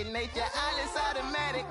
second nature. All is automatic.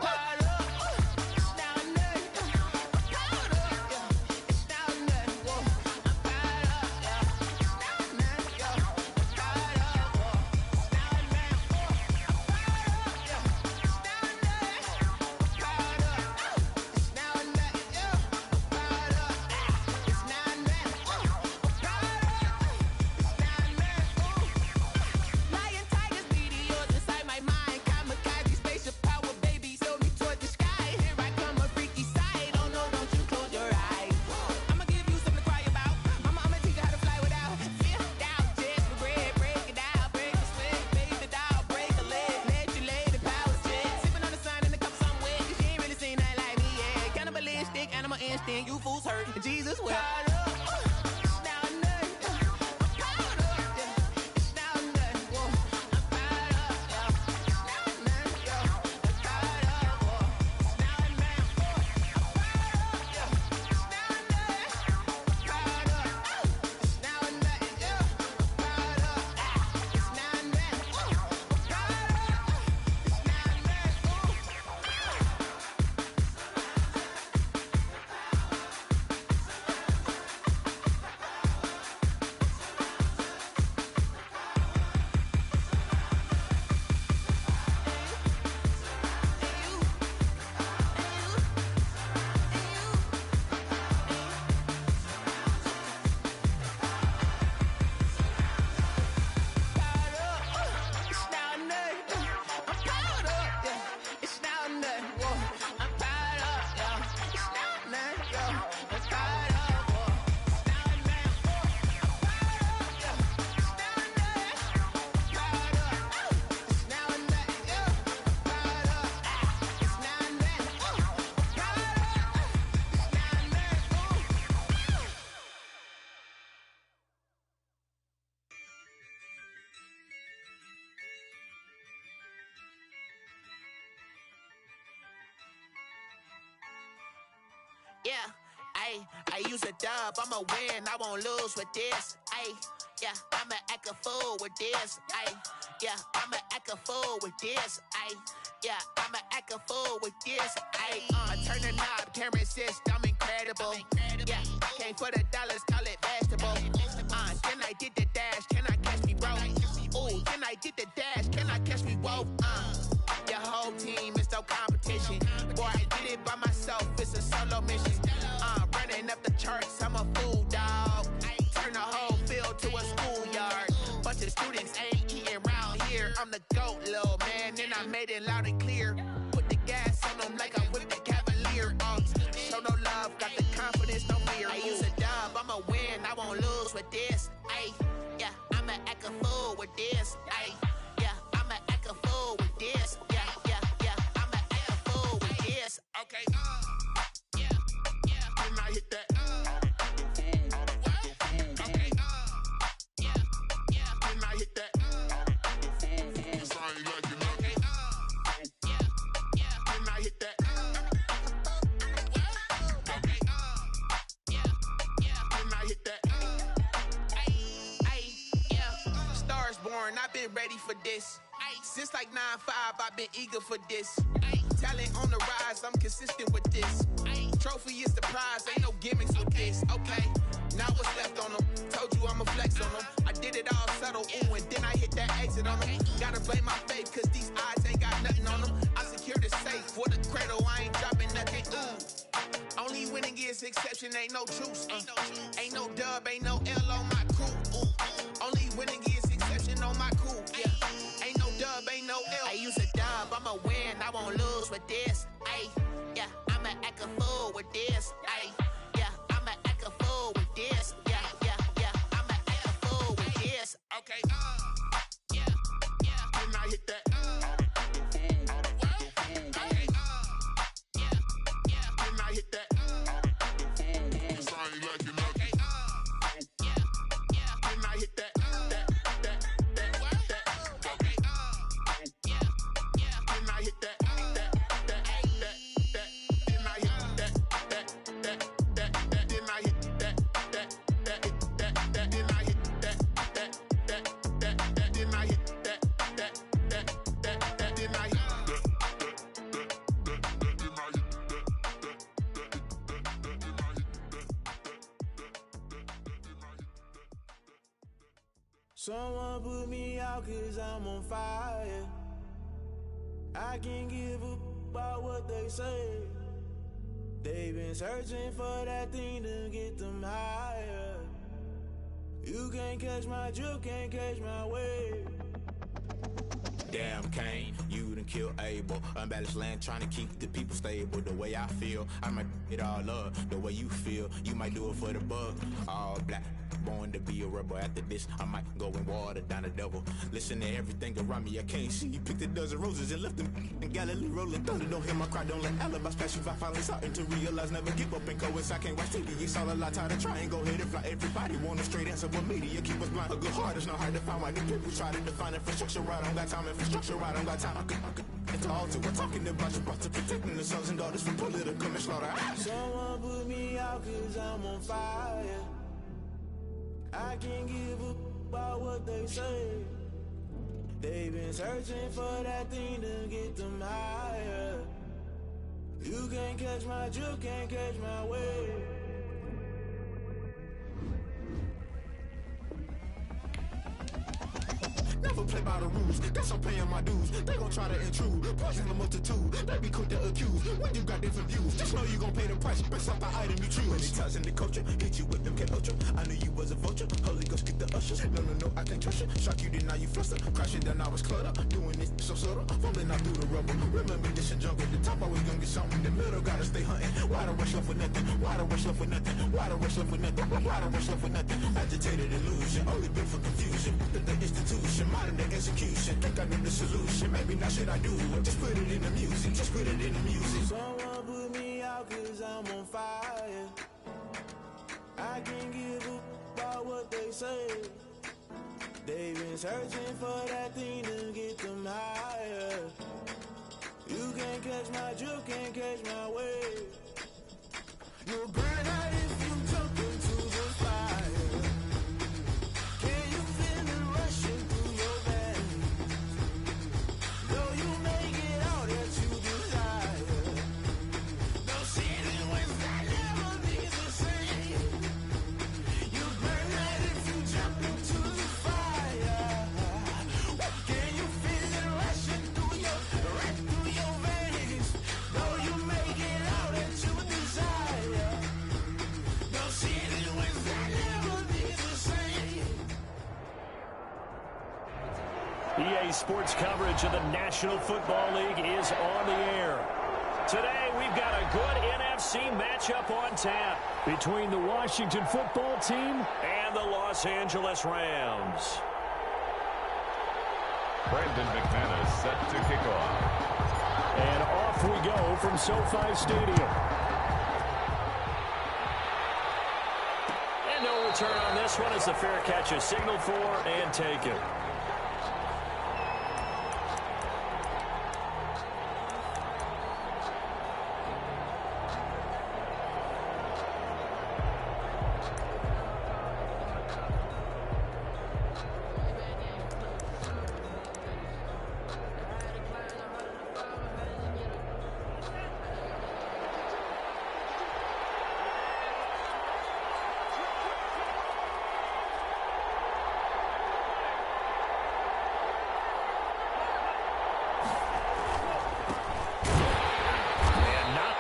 You fools hurt. Jesus will. Yeah, I use a dub, I'ma win, I won't lose with this. Yeah, I'ma act a fool with this. Yeah, I'ma act a fool with this. Yeah, I'ma act a fool with this. I turn the knob, camera assist, I'm incredible. Yeah, came for the dollars, call it vegetable. Then I did the dash, can I catch me, bro? Ooh, then I did the dash, can I catch me, whoa? Your whole team is no competition. Boy, I did it by myself, it's a solo mission. Running up the charts, I'm a fool, dog. Turn the whole field to a schoolyard. Bunch of students ain't eating round here. I'm the GOAT, little man, and I made it loud and clear. Put the gas on them like I'm with the Cavalier. Show no love, got the confidence, no fear. I use a dub, I'ma win, I won't lose with this. Yeah, I'ma act a fool with this. Yeah, I'ma act a fool with this. Yeah, I'ma act a fool with this. Okay, yeah, when I hit that. Okay, yeah, when I hit that. Sorry, like you know. Okay, yeah, when I hit that. Okay, yeah, when I hit that. Yeah, Stars born, I've been ready for this. Since like 9-5, I've been eager for this. Talent on the rise, I'm consistent with this. Trophy is the prize, ain't no gimmicks with this. Okay, now what's left on them? Told you I'ma flex on them. I did it all subtle, ooh, and then I hit that exit on them. Gotta blame my faith, cause these eyes ain't got nothing on them. I secured the safe with a cradle, I ain't dropping nothing, ooh. Only winning is exception, ain't no truce. Ain't no dub, ain't no L on my crew. Ooh. Only winning is exception on my crew. Yeah, ain't no dub, ain't no L. I use a dub, I'ma win, I won't lose with this. Yeah, I'ma act a fool with this. Yeah, I'ma act a fool with this. Yeah, I'ma act a fool with this. Okay, yeah, when I hit that. Okay, yeah, when I hit that. Sorry, like you know. Okay, yeah, when I hit that. Okay, yeah, when I hit that. Someone put me out 'cause I'm on fire. I can't give up about what they say. They've been searching for that thing to get them higher. You can't catch my drift, can't catch my wave. Damn Kane, you done killed Abel. Unbalanced land, trying to keep the people stable. The way I feel, I might it all up. The way you feel, you might do it for the bug. All black, born to be a rebel. After this, I might go and water down the devil. Listen to everything around me, I can't see. Picked a dozen roses and left them in Galilee rolling thunder. Don't hear my cry, don't let alibis pass you. I finally starting to realize, never give up and coincide. I can't watch TV, it's all a lot. Tired of trying, go ahead and fly. Everybody want a straight answer, but media keep us blind. A good heart is not hard to find. Why the people try to define infrastructure right? I don't got time, infrastructure right? I don't got time. I could it's all to we're talking about you, about to protecting the sons and daughters from political manslaughter. Someone put me out 'cause I'm on fire. I can't give up about what they say. They've been searching for that thing to get them higher. You can't catch my drift, can't catch my wave. Never play by the rules, guess I'm paying my dues. They gon' try to intrude, poison the multitude. They be quick to accuse, when you got different views. Just know you gon' pay the price, based off the item you choose. Many times in the culture, hit you with them ultra. I knew you was a vulture, Holy Ghost get the ushers. No, I can't trust you. Shock you, then now you fluster. Crashing down, I was cluttered. Doing this so subtle, fumbling out through the rubble. Remember this and junk at the top, always gonna get something. In the middle, gotta stay hunting. Why the rush left for nothing? Why the rush left for nothing? Why the rush left for nothing? Why the rush left for nothing? Agitated illusion, only built for confusion. The institution, modern day execution. Think I know the solution, maybe not should I do it. Just put it in the music, just put it in the music. Someone put me out 'cause I'm on fire. I can't give up about what they say. They've been searching for that thing to get them higher. You can't catch my drift, can't catch my wave. You'll burn out if you jump into the fire. Can you feel it rushing through your veins? Though you make it all that you desire. No city was that never be the same. You burn out if you jump into the fire. Can you feel it rushing through your veins? Though you make it all that you desire. No city was that never be the same. EA Sports coverage of the National Football League is on the air. Today, we've got a good NFC matchup on tap between the Washington football team and the Los Angeles Rams. Brandon McManus set to kick off. And off we go from SoFi Stadium. And no return on this one as the fair catch is signaled for and taken.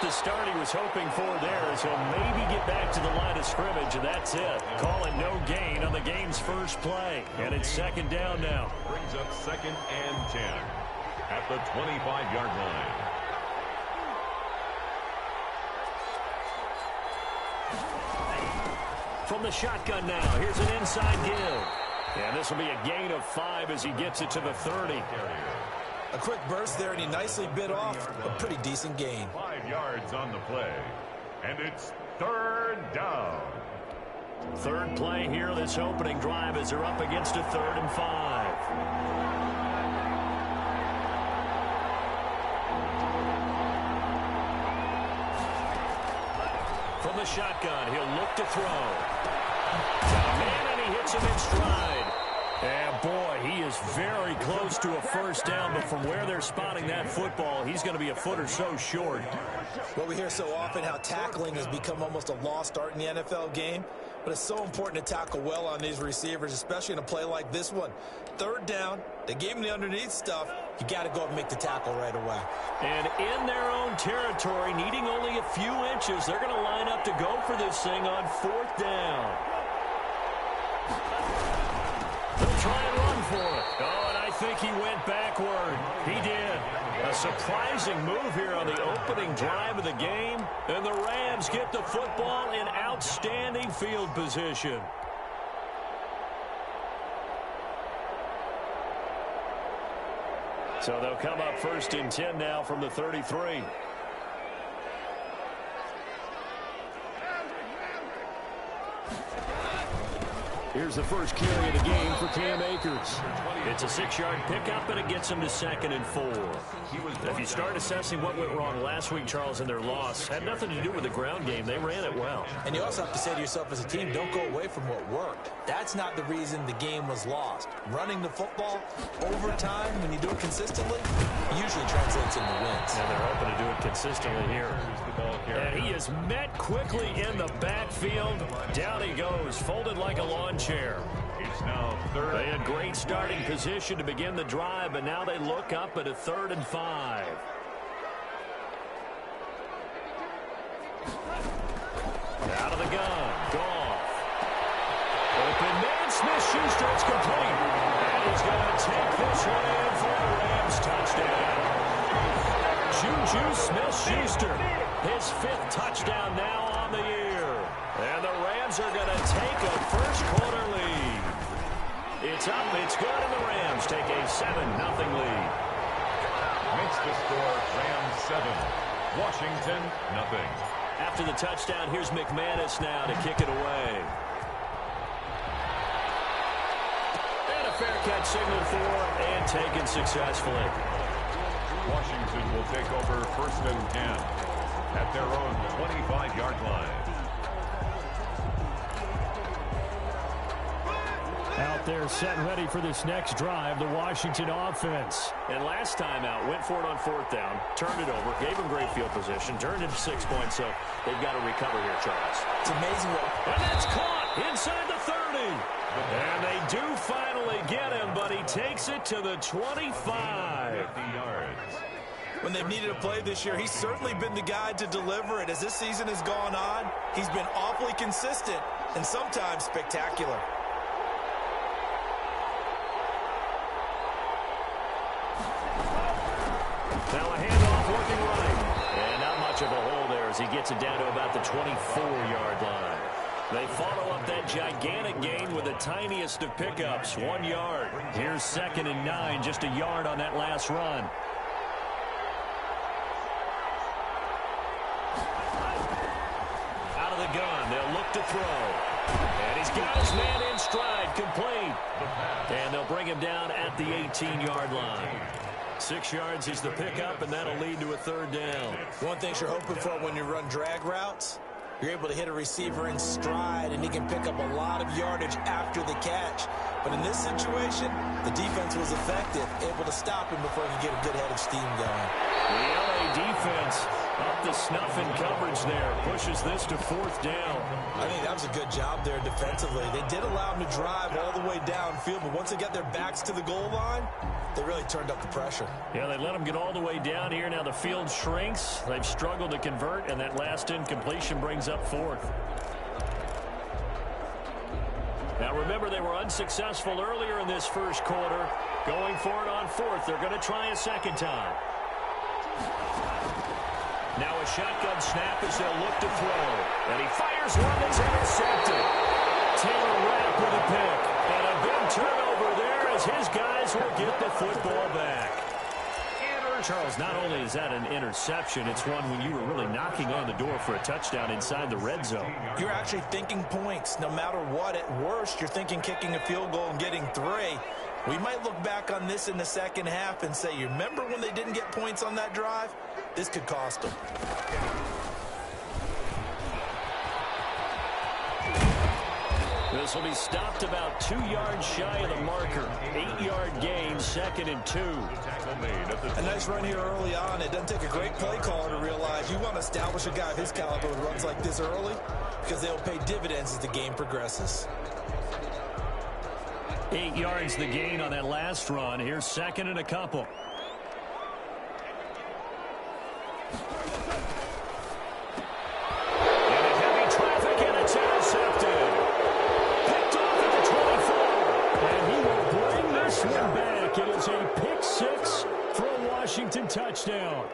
Start he was hoping for there as he'll maybe get back to the line of scrimmage, and that's it. Call it no gain on the game's first play, and it's second down now. Brings up 2nd and 10 at the 25-yard line. From the shotgun now, here's an inside give. And this will be a gain of 5 as he gets it to the 30. A quick burst there, and he nicely bit off a pretty decent gain. 5 yards on the play, and it's 3rd down. Third play here, this opening drive as they're up against a 3rd and 5. From the shotgun, he'll look to throw. Man, and he hits him in stride. And boy, he is very close to a first down, but from where they're spotting that football, he's going to be a foot or so short. Well, we hear so often how tackling has become almost a lost art in the NFL game, but it's so important to tackle well on these receivers, especially in a play like this one. Third down, they gave him the underneath stuff. You got to go and make the tackle right away. And in their own territory, needing only a few inches, they're going to line up to go for this thing on fourth down. They'll try and run for it. Oh, and I think he went backward. He did. A surprising move here on the opening drive of the game. And the Rams get the football in outstanding field position. So they'll come up first and 10 now from the 33. Here's the first carry of the game for Cam Akers. It's a 6-yard pickup, and it gets him to 2nd and 4. If you start assessing what went wrong last week, Charles, in their loss, had nothing to do with the ground game. They ran it well. And you also have to say to yourself as a team, don't go away from what worked. That's not the reason the game was lost. Running the football over time, when you do it consistently, usually translates into wins. And they're hoping to do it consistently here. And he is met quickly in the backfield. Down he goes, folded like a lawn chair. It's now third. They had great starting position to begin the drive, but now they look up at a 3rd and 5. Out of the gun, Goff. Open man, Smith-Schuster, it's complete. And he's going to take this one in for a Rams touchdown. Juju Smith-Schuster, his 5th touchdown now on the year. And the Rams are going to take a first-quarter lead. It's up, it's good, and the Rams take a 7-0 lead. Makes the score Rams 7, Washington 0. After the touchdown, here's McManus now to kick it away. And a fair catch signaled for and taken successfully. Washington will take over 1st and 10 at their own 25-yard line. Out there set and ready for this next drive, the Washington offense. And last time out, went for it on 4th down, turned it over, gave them great field position, turned it 6 points, so they've got to recover here, Charles. It's amazing what... And that's caught inside the 30. And they do finally get him, but he takes it to the 25. When they've needed a play this year, he's certainly been the guy to deliver it. As this season has gone on, he's been awfully consistent and sometimes spectacular. Now a handoff working right. And not much of a hole there as he gets it down to about the 24-yard line. They follow up that gigantic gain with the tiniest of pickups, 1 yard. Here's 2nd and 9, just a yard on that last run. Out of the gun, they'll look to throw. And he's got his man in stride, complete. And they'll bring him down at the 18-yard line. 6 yards is the pickup, and that'll lead to a 3rd down. One thing you're hoping for when you run drag routes, you're able to hit a receiver in stride, and he can pick up a lot of yardage after the catch. But in this situation, the defense was effective, able to stop him before he could get a good head of steam going. The LA defense up to snuff in coverage there. Pushes this to 4th down. I think that was a good job there defensively. They did allow him to drive all the way downfield, but once they got their backs to the goal line, they really turned up the pressure. Yeah, they let him get all the way down here. Now the field shrinks. They've struggled to convert, and that last incompletion brings up 4th. Now remember, they were unsuccessful earlier in this first quarter. Going for it on 4th. They're going to try a 2nd time. Now a shotgun snap as they'll look to throw. And he fires one that's intercepted. Taylor Rapp with a pick. And a big turnover there as his guys will get the football back. Charles, not only is that an interception, it's one when you were really knocking on the door for a touchdown inside the red zone. You're actually thinking points. No matter what, at worst, you're thinking kicking a field goal and getting 3. We might look back on this in the second half and say, you remember when they didn't get points on that drive? This could cost them. This will be stopped about 2 yards shy of the marker. 8-yard gain, 2nd and 2. A nice run here early on. It doesn't take a great play caller to realize you want to establish a guy of his caliber with runs like this early because they'll pay dividends as the game progresses. 8 yards the gain on that last run. Here's 2nd and a couple. It is a pick 6 for a Washington touchdown.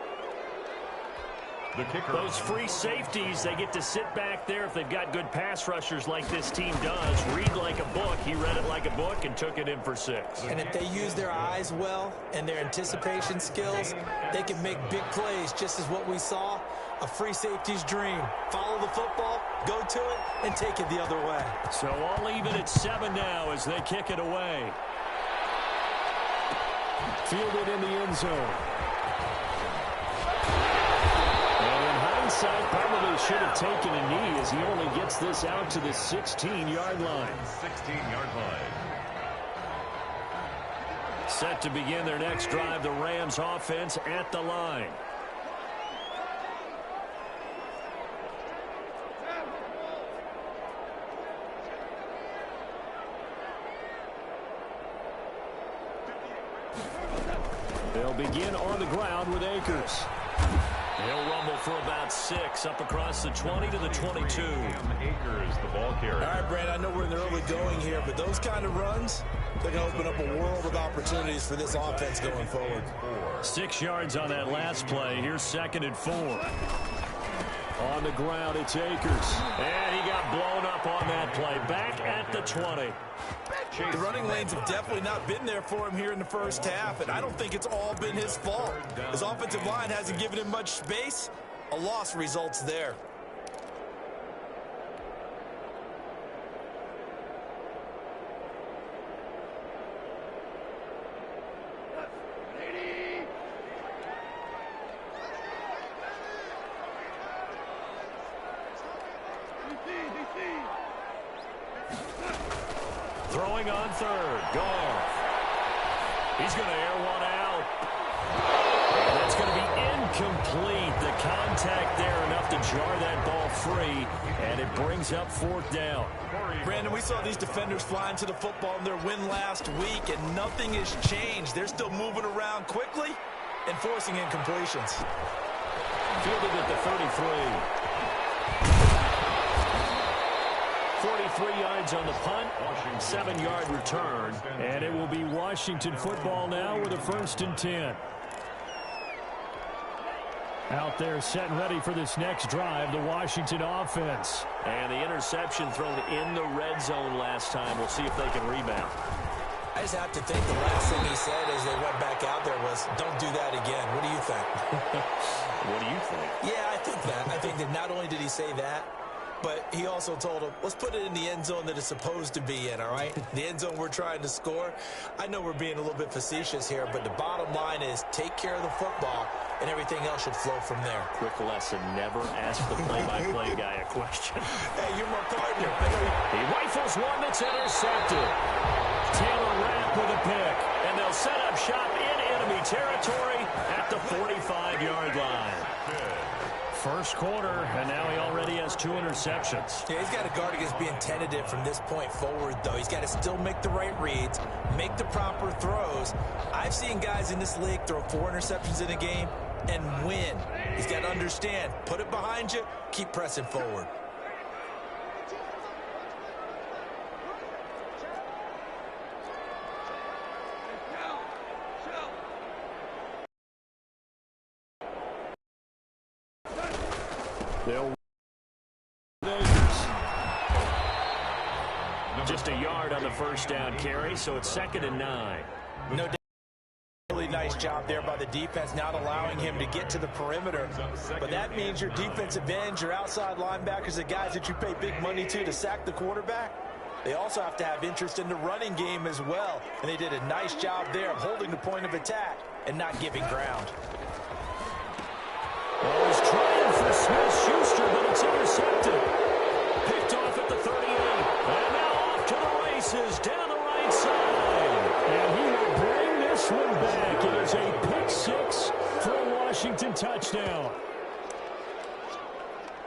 The kicker. Those free safeties, they get to sit back there if they've got good pass rushers like this team does. Read like a book. He read it like a book and took it in for 6. And if they use their eyes well and their anticipation skills, they can make big plays, just as what we saw. A free safety's dream. Follow the football, go to it, and take it the other way. So all even at 7 now as they kick it away. Fielded in the end zone. And in hindsight, probably should have taken a knee as he only gets this out to the 16-yard line. 16-yard line. Set to begin their next drive, the Rams offense at the line. They'll begin on the ground with Akers. He'll rumble for about 6 up across the 20 to the 22. Akers, the ball carrier. All right, Brand, I know we're in the early going here, but those kind of runs, they're going to open up a world of opportunities for this offense going forward. 6 yards on that last play. Here's 2nd and 4. On the ground, it's Akers. And he got blown up on that play. Back at the 20. The running lanes have definitely not been there for him here in the first half, and I don't think it's all been his fault. His offensive line hasn't given him much space. A loss results there. Throwing on 3rd. Goff. He's going to air one out. And that's going to be incomplete. The contact there enough to jar that ball free. And it brings up 4th down. Brandon, we saw these defenders flying to the football in their win last week, and nothing has changed. They're still moving around quickly and forcing incompletions. Fielded at the 33. 43 yards on the punt, 7-yard return, and it will be Washington football now with a 1st and 10. Out there set and ready for this next drive, the Washington offense. And the interception thrown in the red zone last time. We'll see if they can rebound. I just have to think the last thing he said as they went back out there was, don't do that again. What do you think? What do you think? Yeah, I think that. I think that not only did he say that, but he also told him, let's put it in the end zone that it's supposed to be in, all right? The end zone we're trying to score. I know we're being a little bit facetious here, but the bottom line is take care of the football, and everything else should flow from there. Quick lesson, never ask the play-by-play guy a question. Hey, you're my partner. He rifles one that's intercepted. Taylor Rapp with a pick, and they'll set up shop in enemy territory at the 45-yard line. First quarter, and now he already has 2 interceptions. Yeah, he's got to guard against being tentative from this point forward, though. He's got to still make the right reads, make the proper throws. I've seen guys in this league throw 4 interceptions in a game and win. He's got to understand, put it behind you, keep pressing forward. Just a yard on the first down carry, so it's 2nd and 9. No doubt. Really nice job there by the defense, not allowing him to get to the perimeter. But that means your defensive ends, your outside linebackers, the guys that you pay big money to sack the quarterback, they also have to have interest in the running game as well. And they did a nice job there of holding the point of attack and not giving ground. Well, he's trying for Smith-Schuster, but it's intercepted. Picked off at the 38. And now off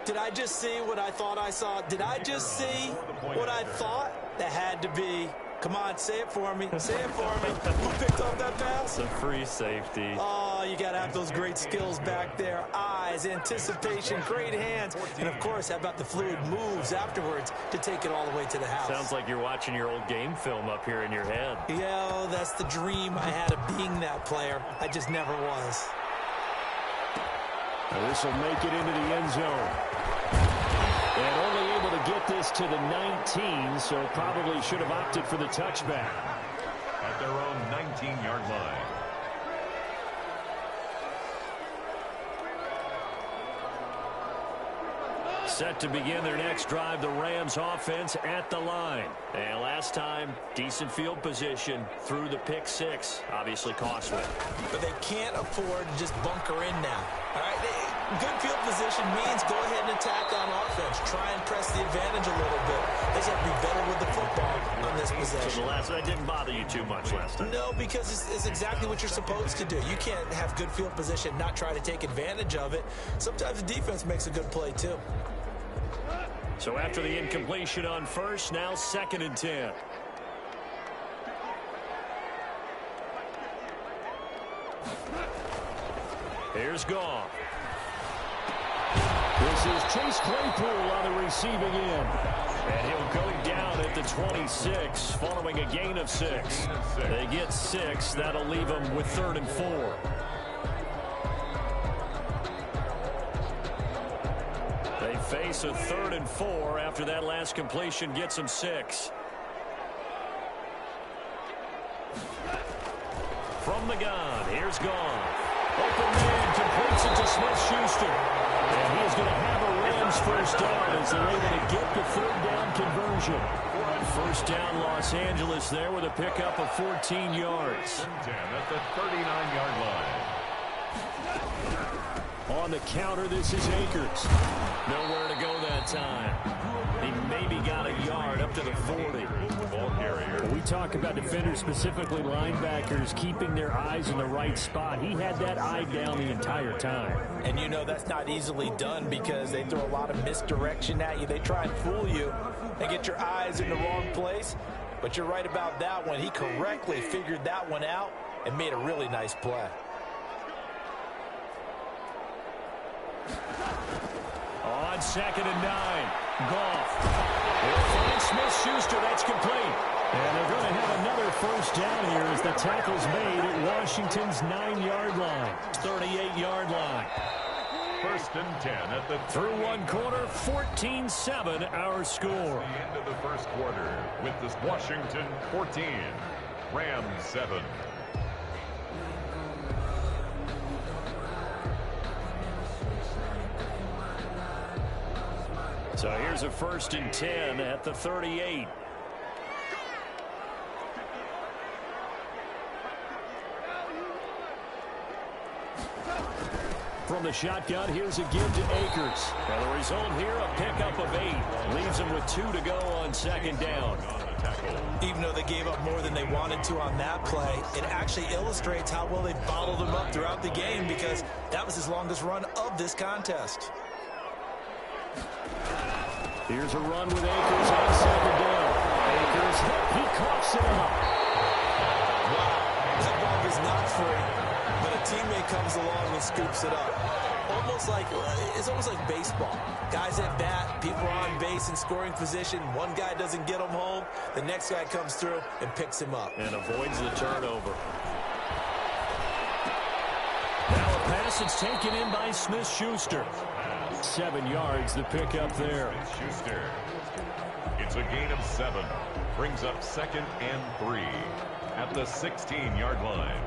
Did I just see what I thought I saw? Did I just see what I thought? That had to be. Come on, say it for me. Say it for me. Who picked up that pass? The free safety. Oh, you got to have those great skills back there. Eyes, anticipation, great hands. And, of course, how about the fluid moves afterwards to take it all the way to the house? Sounds like you're watching your old game film up here in your head. Yeah, that's the dream I had of being that player. I just never was. Well, this will make it into the end zone. And only able to get this to the 19, so probably should have opted for the touchback. At their own 19-yard line. Set to begin their next drive, the Rams offense at the line. And last time, decent field position through the pick six. Obviously costly. But they can't afford to just bunker in now. All right, good field position means go ahead and attack on offense. Try and press the advantage a little bit. They just have to be better with the football on this possession. So that didn't bother you too much last time? No, because it's exactly what you're supposed to do. You can't have good field position, not try to take advantage of it. Sometimes the defense makes a good play, too. So after the incompletion on first, now 2nd and 10. Here's Goff. This is Chase Claypool on the receiving end. And he'll go down at the 26 following a gain of 6. They get 6. That'll leave them with 3rd and 4. They face a 3rd and 4 after that last completion gets them 6. From the gun, here's Goff. Open man completes it to Smith-Schuster. And he's going to have a Rams first down as they're able to get the 3rd down conversion. First down Los Angeles there with a pickup of 14 yards. 10 at the 39-yard line. On the counter, this is Akers. Nowhere to go that time. He maybe got a yard up to the 40. Ball carrier. We talk about defenders, specifically linebackers, keeping their eyes in the right spot. He had that eye down the entire time. And you know that's not easily done because they throw a lot of misdirection at you. They try and fool you and get your eyes in the wrong place. But you're right about that one. He correctly figured that one out and made a really nice play. On 2nd and 9, Goff. They'll find Smith-Schuster. That's complete. And they're going to have another first down here as the tackle's made at Washington's 9-yard line, 38-yard line. 1st and 10 at the through one quarter, 14-7 our score. The end of the first quarter with this Washington 14, Rams 7. So here's a 1st and 10 at the 38. From the shotgun, here's a give to Akers. And the result here, a pickup of 8. Leaves them with 2 to go on 2nd down. Even though they gave up more than they wanted to on that play, it actually illustrates how well they bottled them up throughout the game because that was his longest run of this contest. Here's a run with Akers on 2nd down. Akers, he coughs it up. Wow, that ball is not free, but a teammate comes along and scoops it up. It's almost like baseball. Guys at bat, people are on base in scoring position. One guy doesn't get him home. The next guy comes through and picks him up. And avoids the turnover. Now a pass that's taken in by Smith-Schuster. 7 yards, the pickup there. Schuster. It's a gain of 7. Brings up 2nd and 3 at the 16-yard line.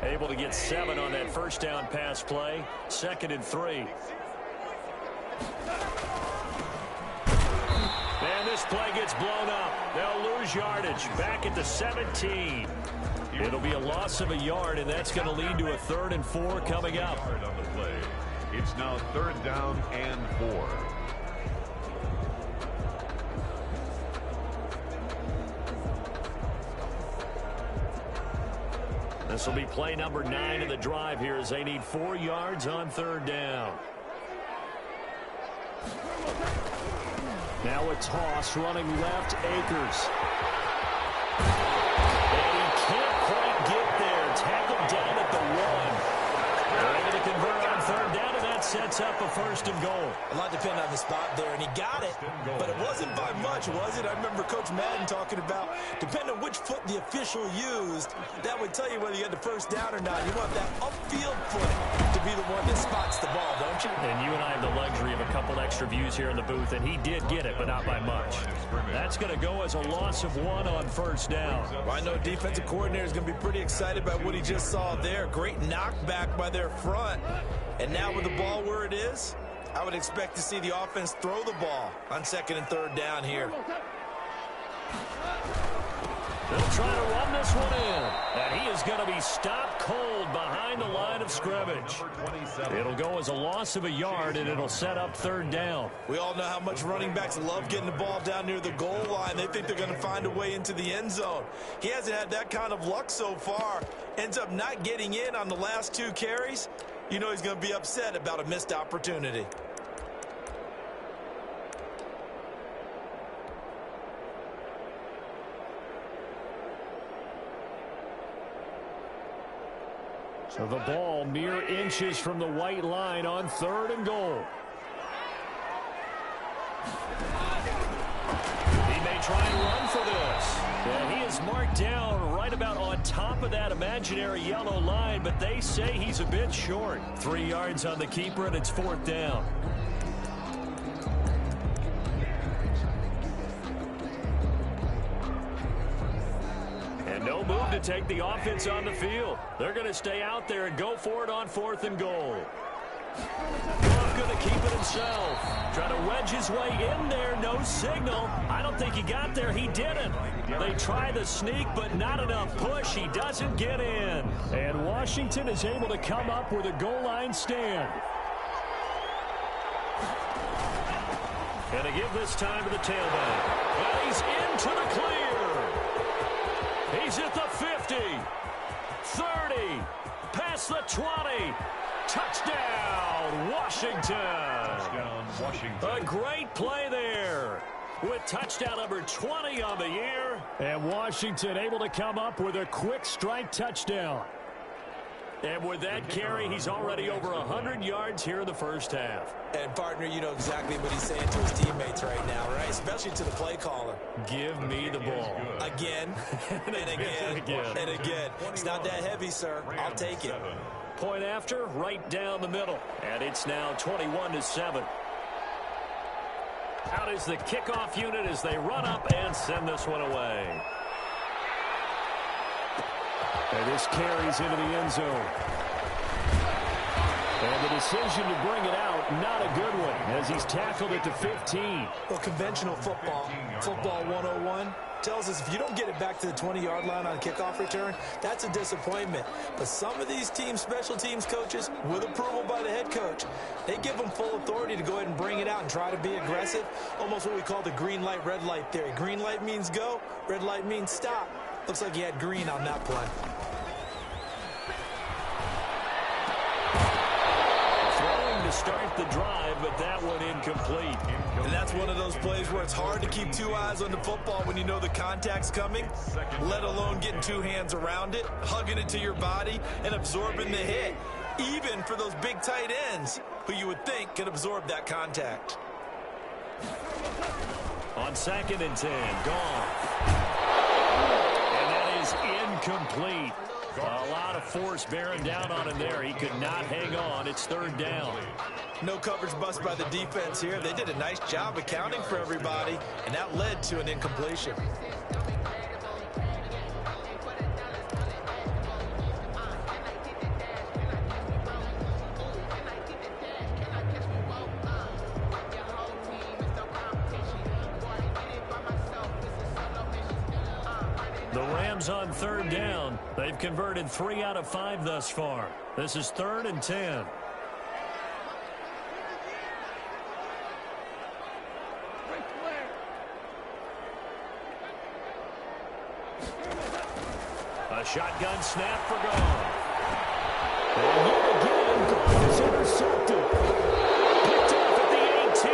Able to get 7 on that first down pass play. 2nd and 3. And this play gets blown up. They'll lose yardage. Back at the 17. It'll be a loss of a yard, and that's going to lead to a 3rd and 4 coming up. On the play. It's now 3rd down and 4. This will be play number 9 of the drive here as they need 4 yards on third down. Now a toss running left, Akers. And he can't quite get there. Tackled down at the 1. They're able to convert on third down, and that sets up a 1st and goal. A lot depended on the spot there, and he got it, but it wasn't by much, was it? I remember Coach Madden talking about, depending on which foot the official used, that would tell you whether you had the 1st down or not. You want that upfield foot to be the one that spots the ball, don't you? And you and I have the luxury of a couple extra views here in the booth, and he did get it, but not by much. That's going to go as a loss of 1 on 1st down. Well, I know defensive coordinator is going to be pretty excited by what he just saw there. Great knockback by their front. And now with the ball where it is, I would expect to see the offense throw the ball on 2nd and 3rd down here. They'll try to run this one in. And he is going to be stopped cold behind the line of scrimmage. It'll go as a loss of a yard, and it'll set up 3rd down. We all know how much running backs love getting the ball down near the goal line. They think they're going to find a way into the end zone. He hasn't had that kind of luck so far. Ends up not getting in on the last 2 carries. You know he's going to be upset about a missed opportunity. So the ball mere inches from the white line on 3rd and goal. He may try and run for this. Yeah, he is marked down right about on top of that imaginary yellow line, but they say he's a bit short. 3 yards on the keeper, and it's 4th down. And no move to take the offense on the field. They're going to stay out there and go for it on 4th and goal. Goff going to keep it himself. Trying to wedge his way in there. No signal. I don't think he got there. He didn't. They try the sneak, but not enough push. He doesn't get in. And Washington is able to come up with a goal line stand. And to give this time to the tailback. And he's into the clear. He's at the 50. 30. Past the 20. Touchdown, Washington. A great play there with touchdown number 20 on the year. And Washington able to come up with a quick strike touchdown. And with that carry, he's already over 100 yards here in the 1st half. And, partner, you know exactly what he's saying to his teammates right now, right? Especially to the play caller. Give me the ball. Again, and again, and again. It's not that heavy, sir. I'll take it. Point after, right down the middle. And it's now 21-7. Out is the kickoff unit as they run up and send this one away. And this carries into the end zone. And the decision to bring it out, not a good one, as he's tackled at the 15. Well, conventional football 101, tells us if you don't get it back to the 20-yard line on a kickoff return, that's a disappointment. But some of these teams, special teams coaches, with approval by the head coach, they give them full authority to go ahead and bring it out and try to be aggressive. Almost what we call the green light, red light theory. Green light means go, red light means stop. Looks like he had green on that play. Throwing to start the drive, but that one incomplete. And that's one of those plays where it's hard to keep 2 eyes on the football when you know the contact's coming, let alone getting 2 hands around it, hugging it to your body, and absorbing the hit. Even for those big tight ends who you would think could absorb that contact. On 2nd and 10, gone. And that is incomplete. A lot of force bearing down on him there. He could not hang on. It's 3rd down. No coverage bust by the defense here. They did a nice job accounting for everybody, and that led to an incompletion. The Rams on 3rd down. They've converted 3 out of 5 thus far. This is 3rd and 10. A Shotgun snap for goal. And yet again, goal is intercepted. Picked off at the 18.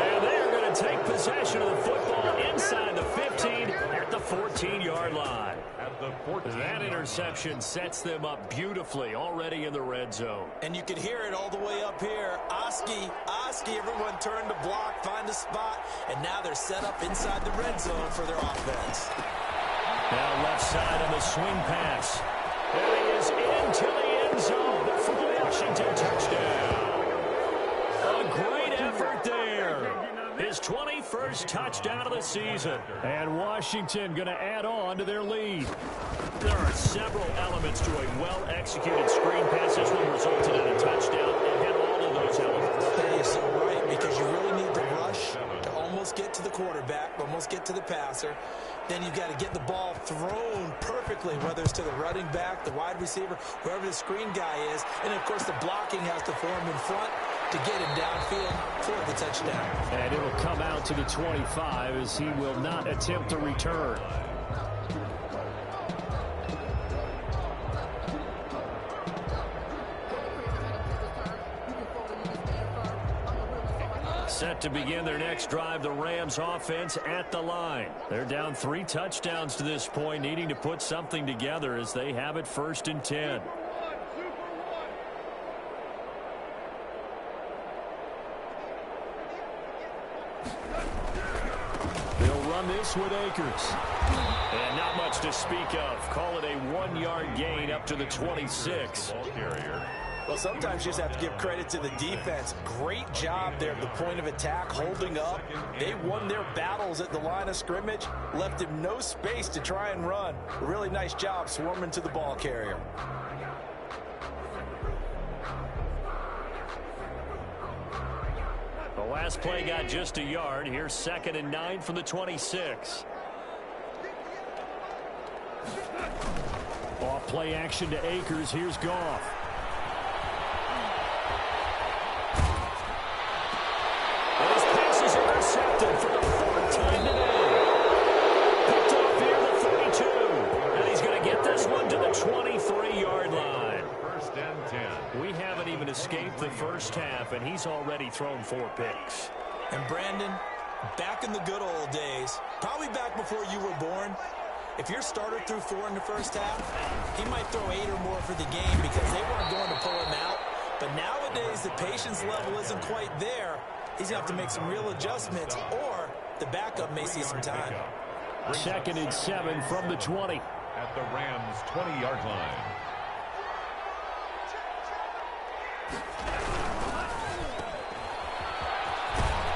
And they're going to take possession of the football inside the 15 at the 14-yard line. That interception sets them up beautifully already in the red zone. And you can hear it all the way up here. Oski, everyone turned to block, find a spot, and now they're set up inside the red zone for their offense. Now left side on the swing pass. And he is into the end zone for the Washington touchdown. A great effort there. His 21st touchdown of the season. And Washington going to add on to their lead. There are several elements to a well-executed screen pass. This one resulted in a touchdown. It had all of those elements. That is so right, because you really need the rush to almost get to the quarterback, almost get to the passer. Then you've got to get the ball thrown perfectly, whether it's to the running back, the wide receiver, whoever the screen guy is. And, of course, the blocking has to form in front to get him downfield for the touchdown. And it'll come out to the 25 as he will not attempt to return. Set to begin their next drive, the Rams offense at the line. They're down 3 touchdowns to this point, needing to put something together as they have it 1st and 10. They'll run this with Akers. And not much to speak of. Call it a 1-yard gain up to the 26. Well, sometimes you just have to give credit to the defense. Great job there at the point of attack, holding up. They won their battles at the line of scrimmage, left him no space to try and run. A really nice job swarming to the ball carrier. The last play got just a yard. Here's 2nd and 9 from the 26. Off play action to Akers. Here's Goff. And his pass is intercepted for the 4th time today. Picked off here at the 32. And he's going to get this one to the 23-yard line. 1st and 10. We haven't even escaped the first half, and he's already thrown 4 picks. And Brandon, back in the good old days, probably back before you were born, if your starter threw 4 in the first half, he might throw 8 or more for the game because they weren't going to pull him out. But nowadays, the patience level isn't quite there. He's going to have to make some real adjustments, or the backup may see some time. 2nd and 7 from the 20. At the Rams' 20-yard line.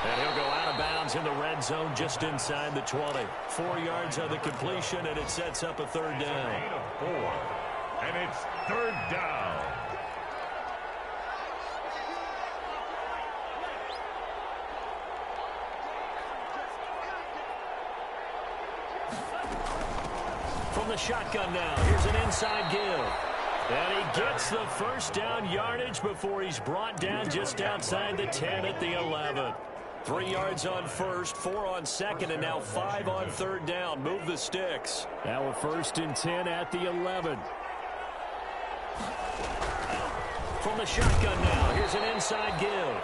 And he'll go out of bounds in the red zone just inside the 20. 4 yards on the completion, and it sets up a 3rd down. 8 of 4. And it's 3rd down. From the shotgun now, here's an inside give. And he gets the 1st down yardage before he's brought down just outside the 10 at the 11. 3 yards on 1st, 4 on 2nd, and now 5 on 3rd down. Move the sticks. Now a 1st and 10 at the 11. From the shotgun now, here's an inside give.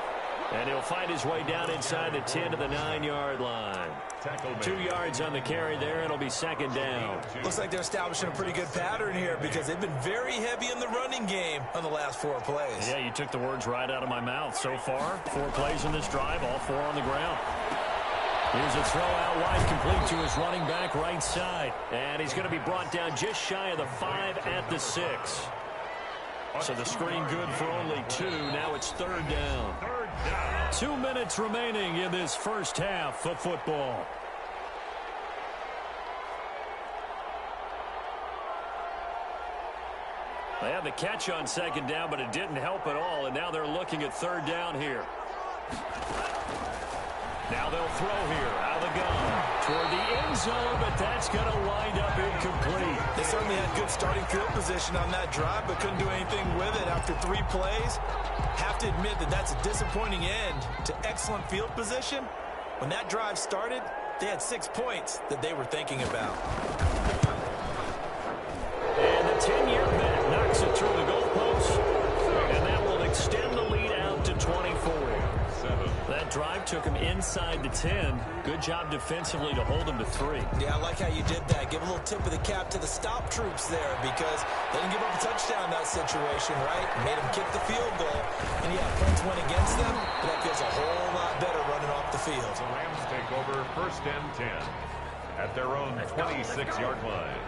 And he'll find his way down inside the 10 to the 9-yard line. 2 yards on the carry there. It'll be 2nd down. Looks like they're establishing a pretty good pattern here because they've been very heavy in the running game on the last 4 plays. Yeah, you took the words right out of my mouth. So far, 4 plays in this drive, all 4 on the ground. Here's a throw out wide, complete to his running back right side. And he's going to be brought down just shy of the 5 at the 6. So the screen good for only 2. Now it's 3rd down. 2 minutes remaining in this first half of football. They had the catch on 2nd down, but it didn't help at all, and now they're looking at 3rd down here. Now they'll throw here out of the gun toward the end zone, but that's going to wind up incomplete. They certainly had good starting field position on that drive, but couldn't do anything with it after 3 plays. Have to admit that that's a disappointing end to excellent field position. When that drive started, they had 6 points that they were thinking about. took him inside the 10. Good job defensively to hold him to 3. Yeah, I like how you did that. Give a little tip of the cap to the stop troops there because they didn't give up a touchdown in that situation, right? Made them kick the field goal. And, yeah, points went against them, but that feels a whole lot better running off the field. The Rams take over 1st and 10 at their own 26-yard line.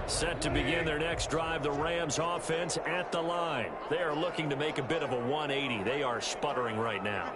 Set to begin their next drive, the Rams offense at the line. They are looking to make a bit of a 180. They are sputtering right now.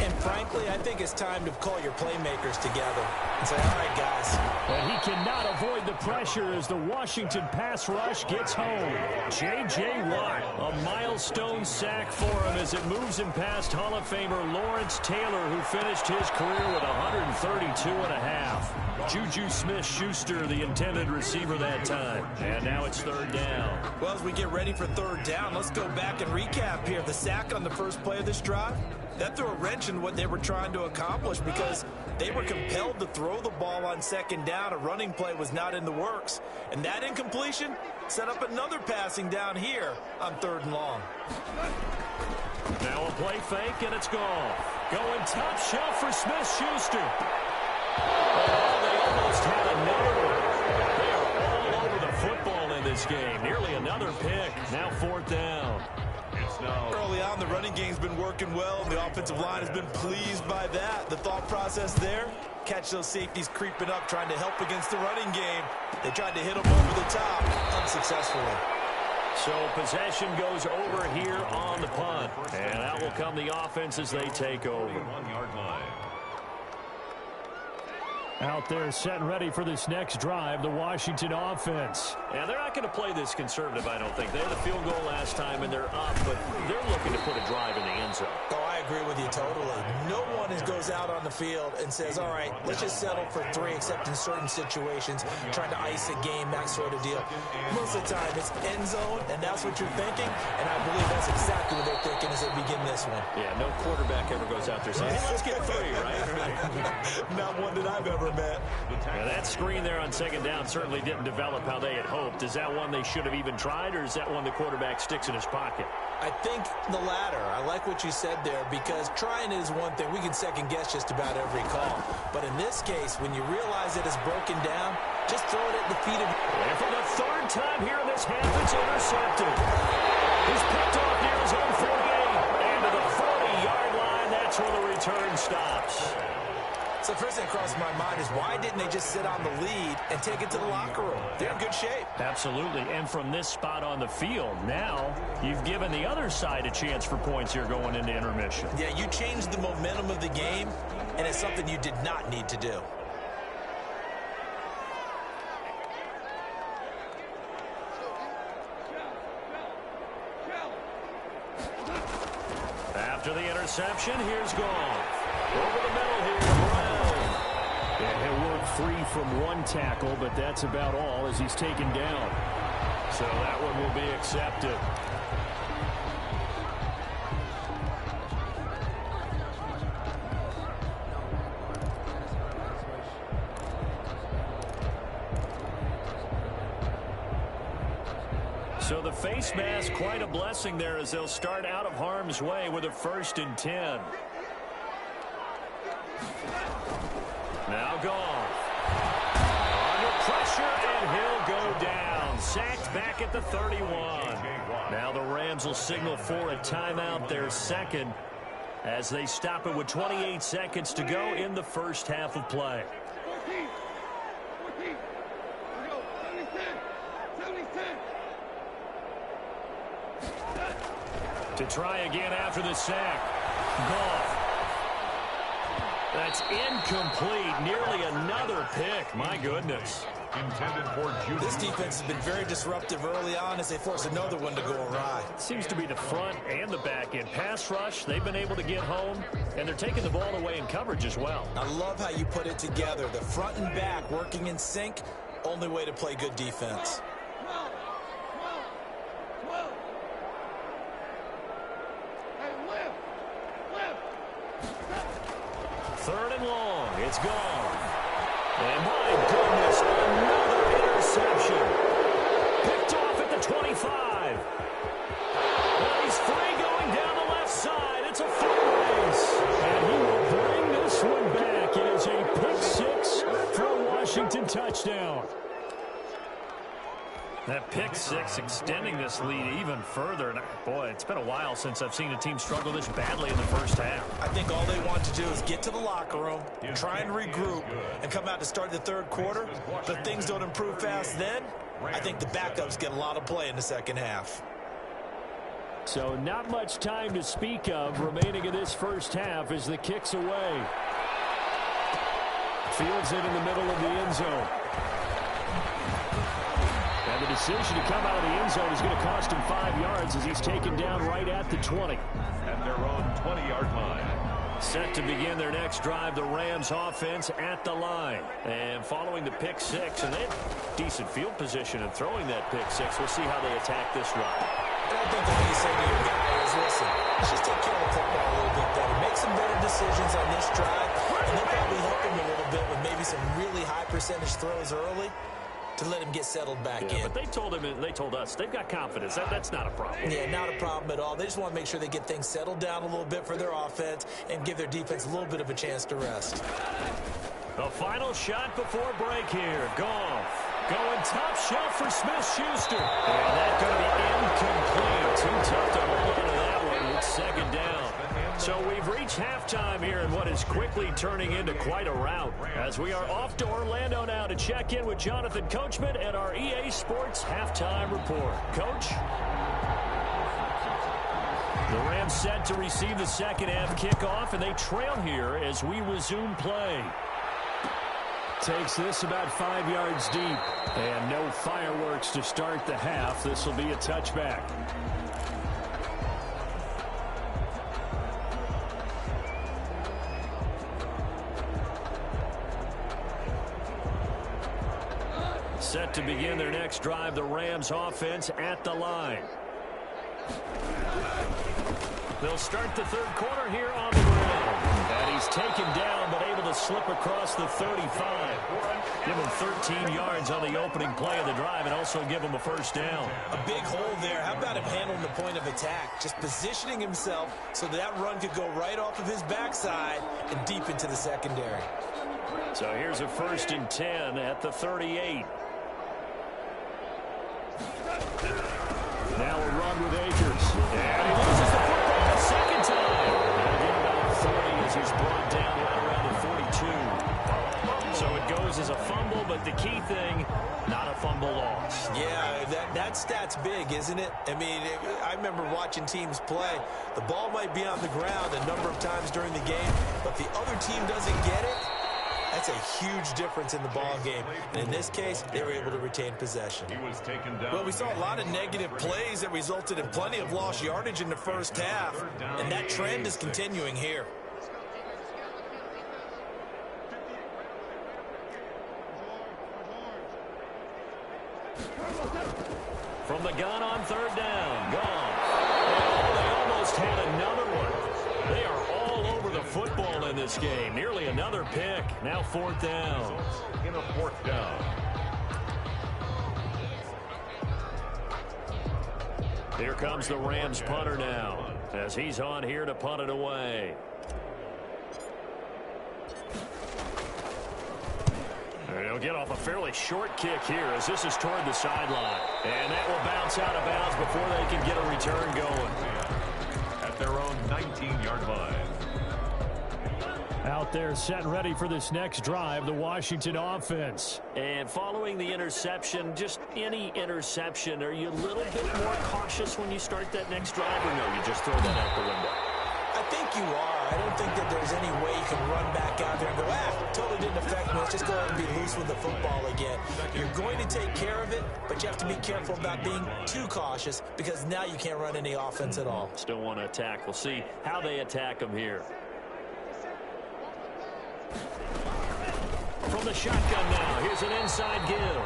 And frankly, I think it's time to call your playmakers together and say, all right, guys. And he cannot avoid the pressure as the Washington pass rush gets home. J.J. Watt, a milestone sack for him as it moves him past Hall of Famer Lawrence Taylor, who finished his career with 132.5. Juju Smith-Schuster, the intended receiver that time. And now it's 3rd down. Well, as we get ready for 3rd down, let's go back and recap here. The sack on the first play of this drive, that threw a wrench in what they were trying to accomplish because they were compelled to throw the ball on 2nd down. A running play was not in the works. And that incompletion set up another passing down here on 3rd and long. Now a play fake, and it's gone. Going top shelf for Smith-Schuster. Oh, they almost had another one. They are all over the football in this game. Nearly another pick. Now 4th down. Early on, the running game's been working well, and the offensive line has been pleased by that. The thought process there, catch those safeties creeping up, trying to help against the running game. They tried to hit them over the top, unsuccessfully. So possession goes over here on the punt, and out will come the offense as they take over. 1-yard line. Out there set and ready for this next drive, the Washington offense. Yeah, they're not going to play this conservative, I don't think. They had a field goal last time, and they're up, but they're looking to put a drive in the end zone. Oh, I agree with you totally. No one goes out on the field and says, all right, let's just settle for 3, except in certain situations, trying to ice a game, that sort of deal. Most of the time, it's end zone, and that's what you're thinking, and I believe that's exactly what they're thinking as they begin this one. Yeah, no quarterback ever goes out there saying, hey, let's get 3, right? Not one that I've ever met. Now, that screen there on 2nd down certainly didn't develop how they had hoped. Is that one they should have even tried, or is that one the quarterback sticks in his pocket? I think the latter. I like what you said there because trying is one thing. We can second guess just about every call. But in this case, when you realize it is broken down, just throw it at the feet of... And for the 3rd time here in this half, it's intercepted. He's picked off near his own 48. And to the 40-yard line, that's where the return stops. So the first thing that crossed my mind is why didn't they just sit on the lead and take it to the locker room? They're in good shape. Absolutely. And from this spot on the field, now you've given the other side a chance for points here going into intermission. Yeah, you changed the momentum of the game, and it's something you did not need to do. After the interception, here's Goff. Over the middle here, Brown. And he'll work free from one tackle, but that's about all as he's taken down. So that one will be accepted. So the face mask, quite a blessing there as they'll start out of harm's way with a 1st and 10. Now Goff. Under pressure, and he'll go down. Sacked back at the 31. Now the Rams will signal for a timeout, their 2nd, as they stop it with 28 seconds to go in the first half of play. To try again after the sack. Goff. That's incomplete. Nearly another pick. My goodness. Intended for Juju. This defense has been very disruptive early on as they force another one to go awry. Seems to be the front and the back end. Pass rush, they've been able to get home, and they're taking the ball away in coverage as well. I love how you put it together. The front and back working in sync. Only way to play good defense. Third and long. It's gone. And my goodness, another reception. Picked off at the 25. And he's free going down the left side. It's a foot race. And he will bring this one back. It is a pick six for a Washington touchdown. That pick six extending this lead even further. And boy, it's been a while since I've seen a team struggle this badly in the first half. I think all they want to do is get to the locker room, try and regroup, and come out to start the third quarter. But if things don't improve fast then, I think the backups get a lot of play in the second half. So not much time to speak of remaining in this first half as the kick's away. Fields it in the middle of the end zone. And the decision to come out of the end zone is going to cost him 5 yards as he's taken down right at the 20. At their own 20-yard line. Set to begin their next drive, the Rams offense at the line. And following the pick six, and they have decent field position in throwing that pick six. We'll see how they attack this run. And I think the thing you say to your guy is, listen, let's just take care of the football a little bit better. Make some better decisions on this drive, and they'll probably help him a little bit with maybe some really high percentage throws early to let him get settled back in. But they told us they've got confidence. That's not a problem. Yeah, not a problem at all. They just want to make sure they get things settled down a little bit for their offense and give their defense a little bit of a chance to rest. The final shot before break here. Goff going top shelf for Smith-Schuster. And that's going to be incomplete. Too tough to hold on to that one. It's second down. So we've reached halftime here in what is quickly turning into quite a rout, as we are off to Orlando now to check in with Jonathan Coachman and our EA Sports Halftime Report. Coach? The Rams set to receive the second half kickoff, and they trail here as we resume play. Takes this about 5 yards deep, and no fireworks to start the half. This will be a touchback. Set to begin their next drive, the Rams offense at the line. They'll start the third quarter here on the ground. And he's taken down but able to slip across the 35. Give him 13 yards on the opening play of the drive and also give him a first down. A big hole there. How about him handling the point of attack? Just positioning himself so that run could go right off of his backside and deep into the secondary. So here's a 1st and 10 at the 38. Now a run with Akers. And he loses the football a second time. And again about 30 as he's brought down right around the 42. So it goes as a fumble, but the key thing, not a fumble loss. Yeah, that stat's big, isn't it? I mean, I remember watching teams play. The ball might be on the ground a number of times during the game, but the other team doesn't get it. That's a huge difference in the ball game. And in this case, they were able to retain possession. Well, we saw a lot of negative plays that resulted in plenty of lost yardage in the first half. And that trend is continuing here. From the gun on third down. Gone. Oh, they almost had another one. They are all over the football in this game. Nearly another pick. Now 4th down. In a 4th down. Here comes the Rams punter now as he's on here to punt it away. He'll get off a fairly short kick here as this is toward the sideline. And that will bounce out of bounds before they can get a return going. At their own 19-yard line. Out there set and ready for this next drive, the Washington offense. And following the interception, just any interception, are you a little bit more cautious when you start that next drive, or no, you just throw that out the window? I think you are. I don't think that there's any way you can run back out there and go, totally didn't affect me. Let's just go ahead and be loose with the football again. You're going to take care of it, but you have to be careful about being too cautious because now you can't run any offense at all. Still want to attack. We'll see how they attack them here. From the shotgun now, here's an inside give.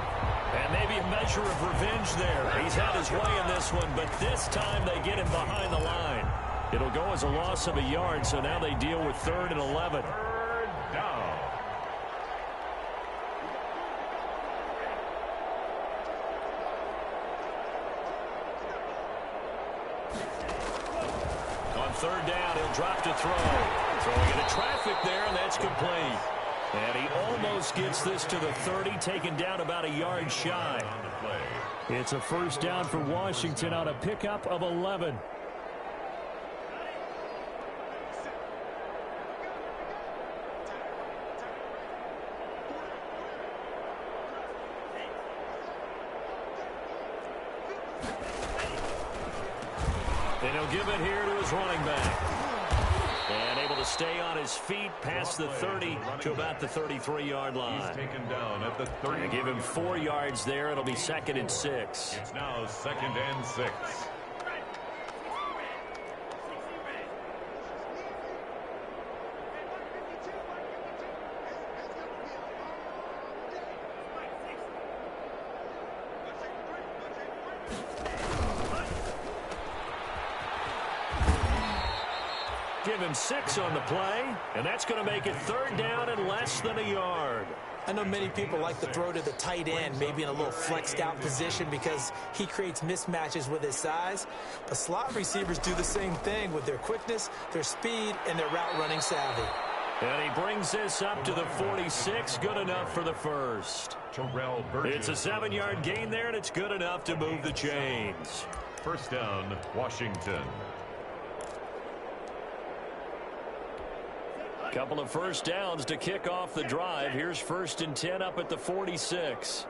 And maybe a measure of revenge there. He's had his way in this one, but this time they get him behind the line. It'll go as a loss of a yard, so now they deal with 3rd and 11. 3rd down. third down. He'll drop to throw. Throwing into traffic there, and that's complete. And he almost gets this to the 30, taken down about a yard shy. It's a first down for Washington on a pickup of 11. And he'll give it here to his running back. And able to stay on his feet past the 30 to about the 33-yard line. He's taken down at the 30. And give him 4 yards there. It'll be 2nd and 6. It's now 2nd and 6. Give him 6 on the play, and that's going to make it 3rd down and less than a yard. I know many people like to throw to the tight end, maybe in a little flexed out position because he creates mismatches with his size. But slot receivers do the same thing with their quickness, their speed, and their route running savvy. And he brings this up to the 46, good enough for the first. It's a 7-yard gain there, and it's good enough to move the chains. First down, Washington. Couple of first downs to kick off the drive. Here's 1st and 10 up at the 46.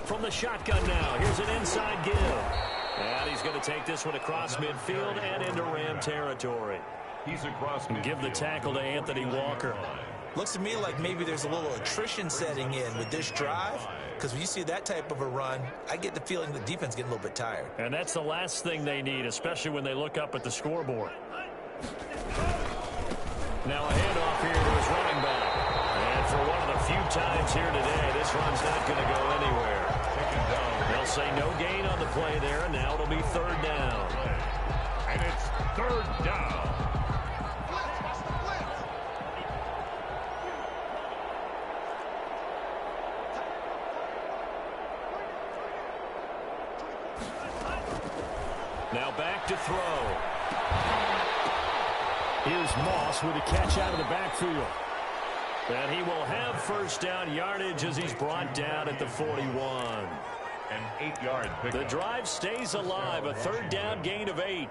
From the shotgun now, here's an inside give. And he's going to take this one across midfield and into Ram territory. He's across midfield. Give the tackle to Anthony Walker. Looks to me like maybe there's a little attrition setting in with this drive, because when you see that type of a run, I get the feeling the defense getting a little bit tired. And that's the last thing they need, especially when they look up at the scoreboard. Now a handoff here to his running back. And for one of the few times here today, this run's not going to go anywhere. They'll say no gain on the play there, and now it'll be 3rd down. And it's 3rd down. Now back to throw. Here's Moss with a catch out of the backfield. And he will have first down yardage as he's brought down at the 41. An 8-yard pickup. The drive stays alive, a 3rd down gain of 8.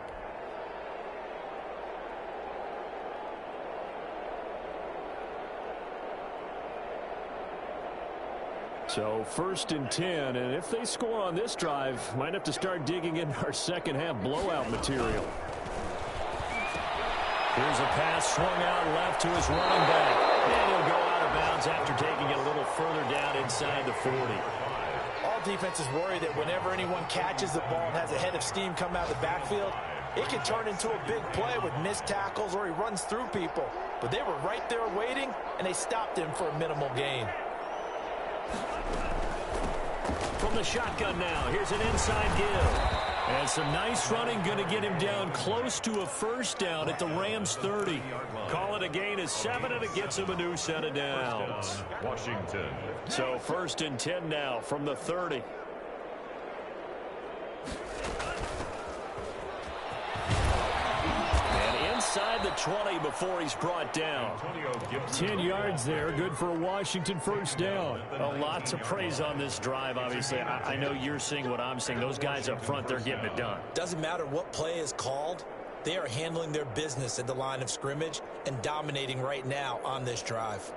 So 1st and 10, and if they score on this drive, might have to start digging into our second half blowout material. Here's a pass swung out left to his running back. And he'll go out of bounds after taking it a little further down inside the 40. All defenses worry that whenever anyone catches the ball and has a head of steam come out of the backfield, it can turn into a big play with missed tackles or he runs through people. But they were right there waiting, and they stopped him for a minimal gain. From the shotgun now, here's an inside give. And some nice running, going to get him down close to a first down at the Rams 30. Call it a gain of 7, and it gets him a new set of downs. Washington. So 1st and 10 now from the 30. And inside the 20 before he's brought down. 10 yards there, good for a Washington first down. A lot to praise on this drive, obviously. I know you're seeing what I'm seeing. Those guys up front, they're getting it done. Doesn't matter what play is called. They are handling their business at the line of scrimmage and dominating right now on this drive.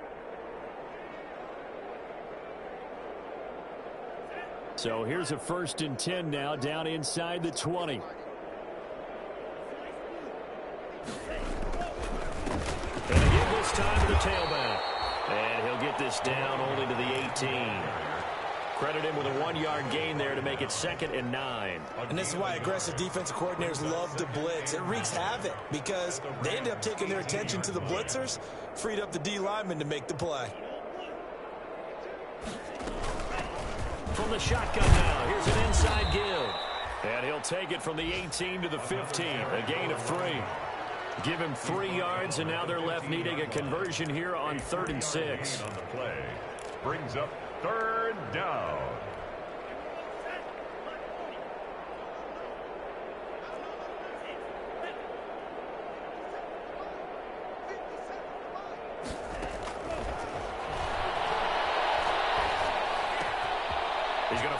So here's a 1st and 10 now down inside the 20. And again this time to the tailback. And he'll get this down only to the 18. Credit him with a 1-yard gain there to make it 2nd and 9. And this is why aggressive defensive coordinators love to blitz. It wreaks havoc because they end up taking their attention to the blitzers, freed up the D lineman to make the play. From the shotgun now, here's an inside give. And he'll take it from the 18 to the 15, a gain of 3. Give him 3 yards, and now they're left needing a conversion here on 3rd and 6. On the play. Brings up 3rd down.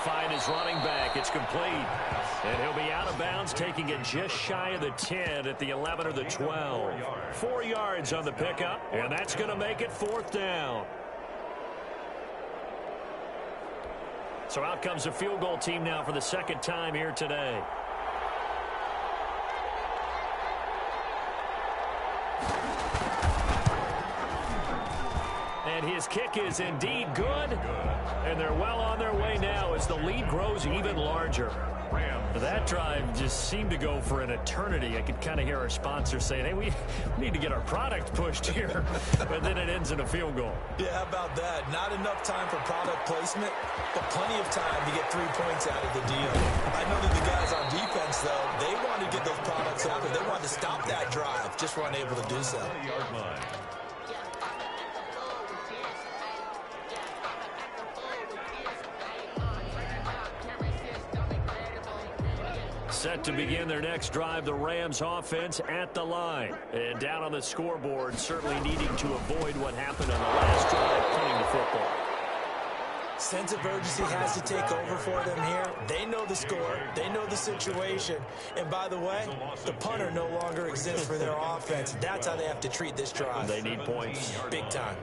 find his running back. It's complete. And he'll be out of bounds, taking it just shy of the 10 at the 11 or the 12. 4 yards on the pickup, and that's going to make it 4th down. So out comes the field goal team now for the 2nd time here today. And his kick is indeed good. And they're well on their way now as the lead grows even larger. That drive just seemed to go for an eternity. I could kind of hear our sponsor saying, hey, we need to get our product pushed here. But then it ends in a field goal. Yeah, how about that? Not enough time for product placement, but plenty of time to get 3 points out of the deal. I know that the guys on defense, though, they wanted to get those products over. They wanted to stop that drive, just weren't able to do so. Set to begin their next drive, the Rams offense at the line. And down on the scoreboard, certainly needing to avoid what happened on the last drive, punting the football. Sense of urgency has to take over for them here. They know the score. They know the situation. And by the way, the punter no longer exists for their offense. That's how they have to treat this drive. They need points. Big time.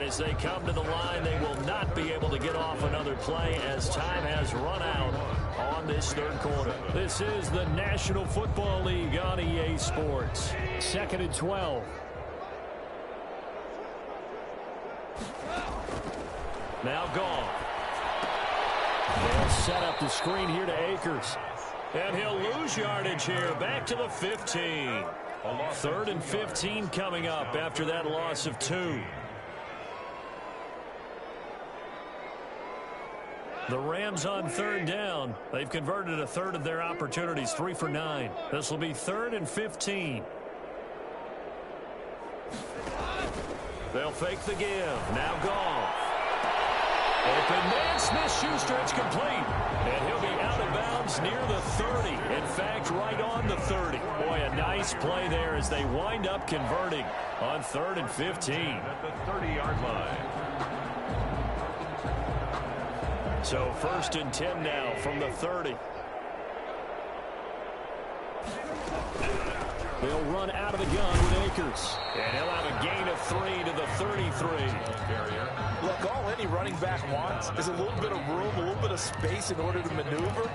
As they come to the line, they will not be able to get off another play as time has run out on this 3rd quarter. This is the National Football League on EA Sports. 2nd and 12. Now gone. They'll set up the screen here to Akers. And he'll lose yardage here. Back to the 15. 3rd and 15 coming up after that loss of 2. The Rams on 3rd down. They've converted a third of their opportunities, 3 for 9. This will be 3rd and 15. They'll fake the give. Now gone. Open man, Smith-Schuster, it's complete. And he'll be out of bounds near the 30. In fact, right on the 30. Boy, a nice play there as they wind up converting on 3rd and 15. At the 30-yard line. So 1st and 10 now from the 30. They'll run out of the gun with Akers. And he'll have a gain of 3 to the 33. Look, all any running back wants is a little bit of room, a little bit of space in order to maneuver.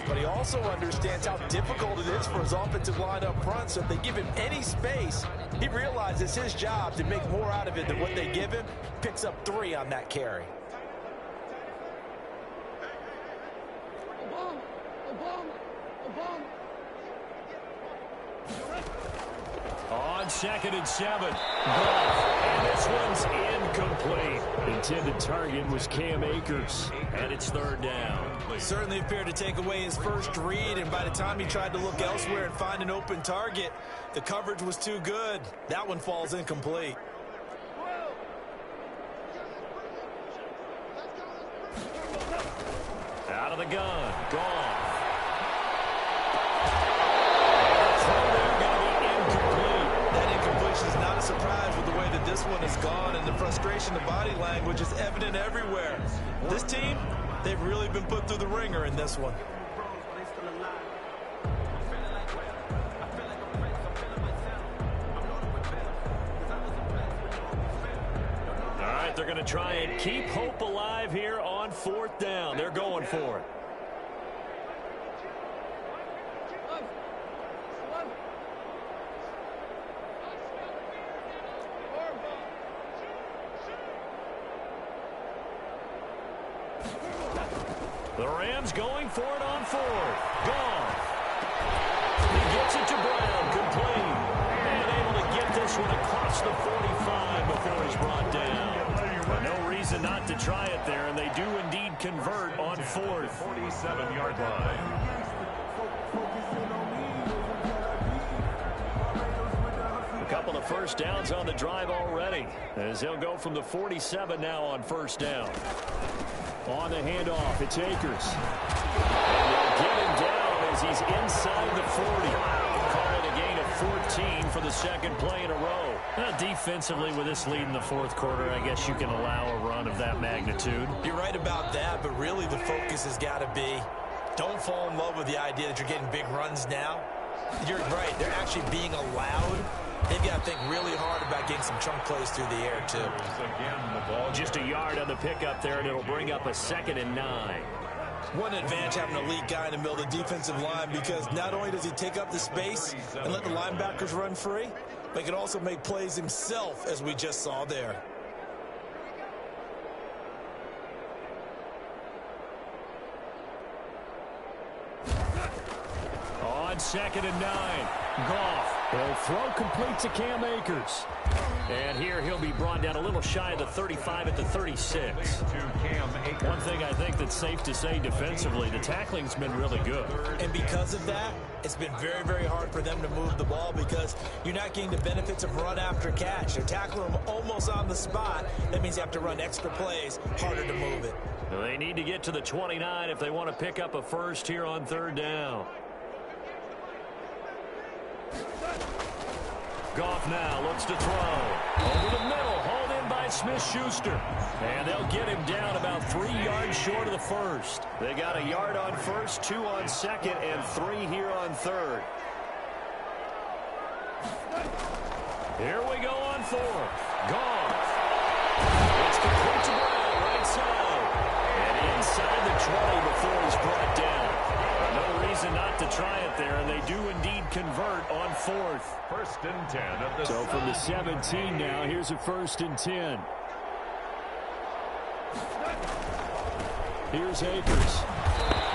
But he also understands how difficult it is for his offensive line up front. So if they give him any space, he realizes it's his job to make more out of it than what they give him. Picks up 3 on that carry. On 2nd and 7. And this one's incomplete. Intended target was Cam Akers. And it's 3rd down. Certainly appeared to take away his first read, and by the time he tried to look elsewhere and find an open target, the coverage was too good. That one falls incomplete. Out of the gun. Gone. Is not a surprise with the way that this one has gone, and the frustration, the body language is evident everywhere. This team, they've really been put through the ringer in this one. All right, they're going to try and keep hope alive here on 4th down. They're going for it. The Rams going for it on 4th. Gone. He gets it to Brown, complete. And able to get this one across the 45 before he's brought down. But no reason not to try it there, and they do indeed convert on 4th. 47-yard line. A couple of first downs on the drive already, as they'll go from the 47 now on first down. On the handoff, it's Akers. And they'll get him down as he's inside the 40. Call it a gain of 14 for the second play in a row. Defensively, with this lead in the fourth quarter, I guess you can allow a run of that magnitude. You're right about that, but really the focus has got to be, don't fall in love with the idea that you're getting big runs now. You're right. They're actually being allowed. They've got to think really hard about getting some chunk plays through the air, too. Just a yard on the pickup there, and it'll bring up a 2nd and 9. What an advantage having an elite guy in the middle of the defensive line, because not only does he take up the space and let the linebackers run free, but he can also make plays himself, as we just saw there. On 2nd and 9, Goff. He'll throw complete to Cam Akers. And here he'll be brought down a little shy of the 35 at the 36. One thing I think that's safe to say defensively, the tackling's been really good. And because of that, it's been very, very hard for them to move the ball because you're not getting the benefits of run after catch. They're tackling them almost on the spot. That means you have to run extra plays, harder to move it. They need to get to the 29 if they want to pick up a first here on 3rd down. Goff now looks to throw. Over the middle, hauled in by Smith-Schuster. And they'll get him down about 3 yards short of the first. They got a yard on first, 2 on second, and 3 here on third. Here we go on 4th. Goff. It's complete to Brown, right side. And inside the 20 before he's brought down. No reason not to try it there, and they do indeed convert on 4th. 1st and 10 of the So from the 17 now, here's a 1st and 10. Here's Akers.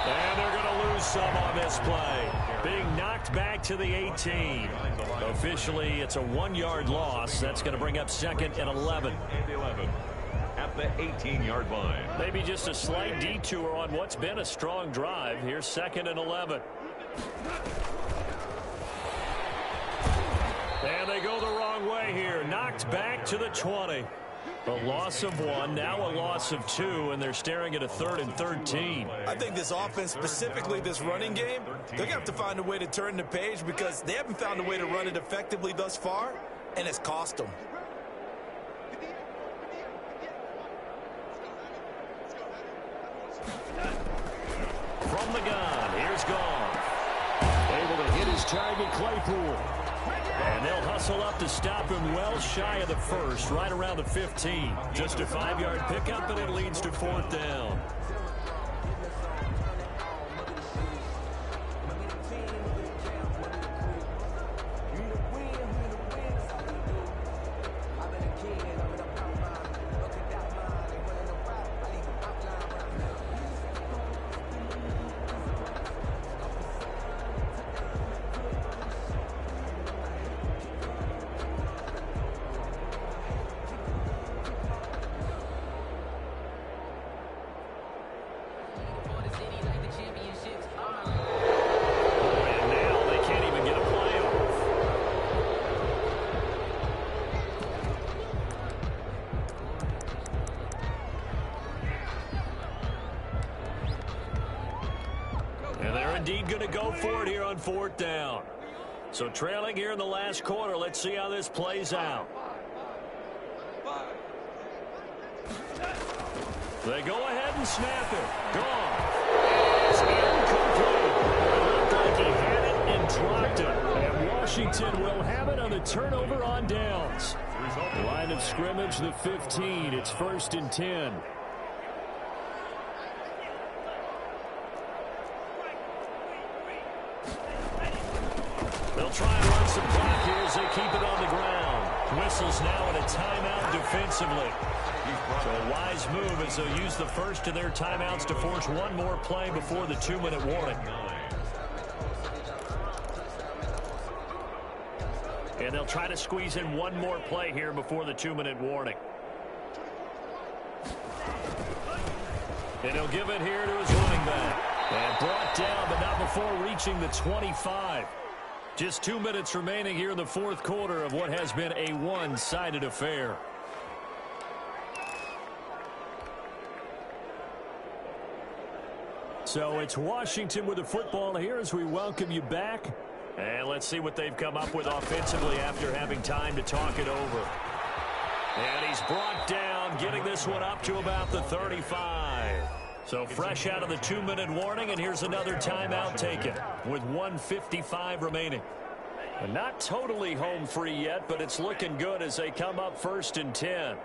And they're going to lose some on this play. Being knocked back to the 18. Officially, it's a 1-yard loss. That's going to bring up 2nd and 11. At the 18-yard line. Maybe just a slight detour on what's been a strong drive. Here's 2nd and 11. And they go the wrong way here. Knocked back to the 20. A loss of 1, now a loss of 2, and they're staring at a 3rd and 13. I think this offense, specifically this running game, they're going to have to find a way to turn the page because they haven't found a way to run it effectively thus far, and it's cost them. From the gun, here's Goff. Able to hit his target, Claypool. And they'll hustle up to stop him well shy of the first, right around the 15. Just a 5-yard pickup, and it leads to 4th down. Indeed going to go for it here on 4th down. So trailing here in the last quarter. Let's see how this plays out. They go ahead and snap it. Gone. It's incomplete. It looked like he had it and dropped it. And Washington will have it on the turnover on downs. Line of scrimmage, the 15. It's 1st and 10. They'll try and run some clock here as they keep it on the ground. Whistles now in a timeout defensively. So a wise move as they'll use the first of their timeouts to force one more play before the 2-minute warning. And they'll try to squeeze in one more play here before the 2-minute warning. And he'll give it here to his running back. And brought down, but not before reaching the 25. Just 2 minutes remaining here in the fourth quarter of what has been a one-sided affair. So it's Washington with the football here as we welcome you back. And let's see what they've come up with offensively after having time to talk it over. And he's brought down, getting this one up to about the 35. So fresh out of the 2-minute warning, and here's another timeout taken with 1:55 remaining. And not totally home free yet, but it's looking good as they come up 1st and 10.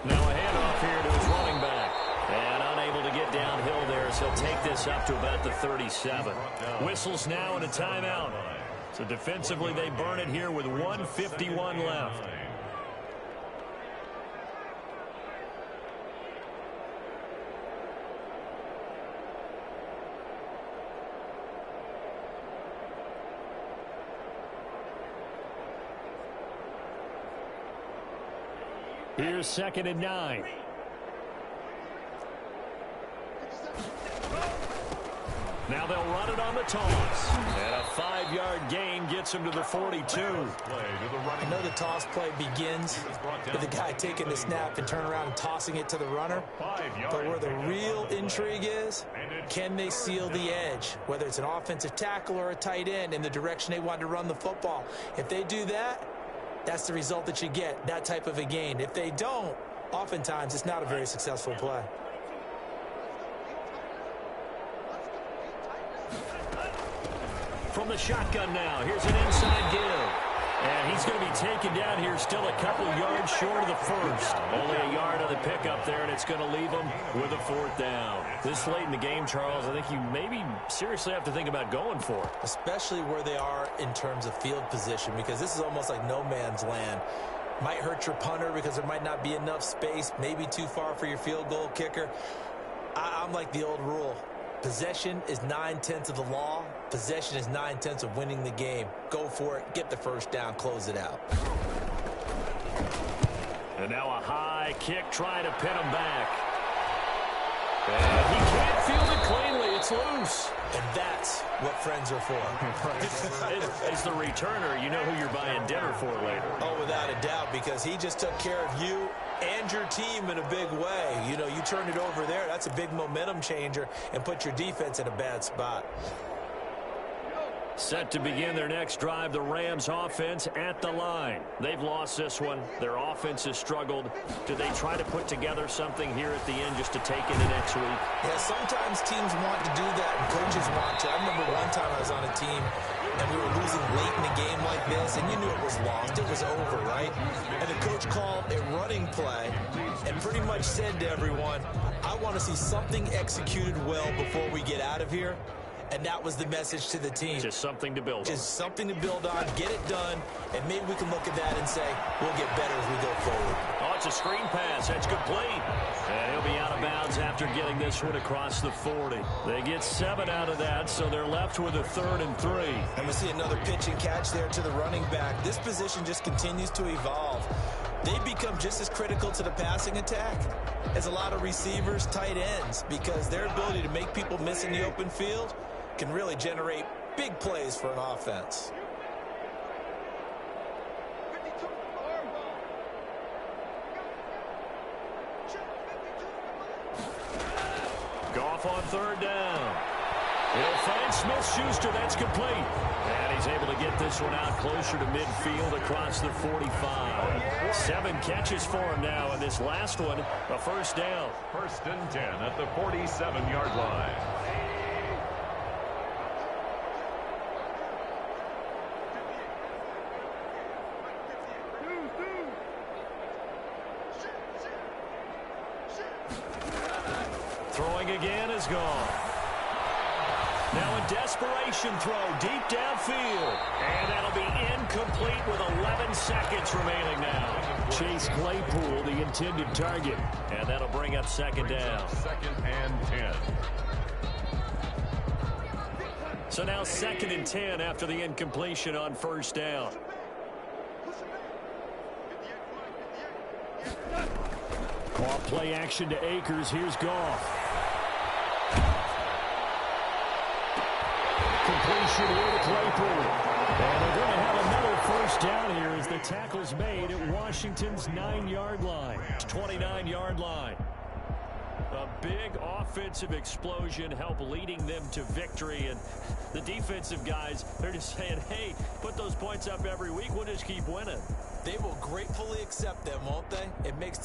Now a handoff here to his running back. And unable to get downhill there as he'll take this up to about the 37. Whistles now and a timeout. So defensively they burn it here with 1:51 left. Here's 2nd and 9. Now they'll run it on the toss. And a 5-yard gain gets him to the 42. I know the toss play begins with the guy taking the snap and turn around and tossing it to the runner. But where the real intrigue is, can they seal the edge, whether it's an offensive tackle or a tight end, in the direction they want to run the football? If they do that, that's the result that you get, that type of a gain. If they don't, oftentimes it's not a very successful play. From the shotgun now, here's an inside give. And he's going to be taken down here still a couple of yards short of the first. Only a yard on the pickup there, and it's going to leave him with a 4th down. This late in the game, Charles, I think you maybe seriously have to think about going for it. Especially where they are in terms of field position, because this is almost like no man's land. Might hurt your punter because there might not be enough space, maybe too far for your field goal kicker. I'm like the old rule. Possession is 9/10 of the law. Possession is 9/10 of winning the game. Go for it. Get the first down. Close it out. And now a high kick trying to pin him back. And he can't field it cleanly. It's loose. And that's what friends are for. As the returner, you know who you're buying dinner for later. Oh, without a doubt, because he just took care of you and your team in a big way. You know, you turn it over there, that's a big momentum changer and put your defense in a bad spot. Set to begin their next drive, the Rams offense at the line. They've lost this one. Their offense has struggled. Do they try to put together something here at the end just to take into next week? Yeah, sometimes teams want to do that and coaches want to. I remember one time I was on a team and we were losing late in a game like this, and you knew it was lost. It was over, right? And the coach called a running play and pretty much said to everyone, I want to see something executed well before we get out of here. And that was the message to the team. Just something to build on. Just something to build on, get it done, and maybe we can look at that and say, we'll get better as we go forward. Oh, it's a screen pass. That's complete. And he'll be out of bounds after getting this one across the 40. They get 7 out of that, so they're left with a 3rd and 3. And we see another pitch and catch there to the running back. This position just continues to evolve. They become just as critical to the passing attack as a lot of receivers, tight ends, because their ability to make people miss in the open field can really generate big plays for an offense. Goff on 3rd down. He'll find Smith-Schuster. That's complete. And he's able to get this one out closer to midfield across the 45. 7 catches for him now, and this last one, a 1st down. 1st and 10 at the 47-yard line. Throwing again is gone. Now a desperation throw deep downfield. And that'll be incomplete with 11 seconds remaining now. Chase Claypool, the intended target. And that'll bring up 2nd down. 2nd and 10. So now 2nd and 10 after the incompletion on 1st down. Call play action to Akers. Here's Goff. motion here to Claypool. And they're going to have another first down here as the tackle's made at Washington's 9-yard line. 29-yard line. A big offensive explosion helped leading them to victory. And the defensive guys, they're just saying, hey, put those points up every week. We'll just keep winning. They will gratefully accept them, won't they? It makes them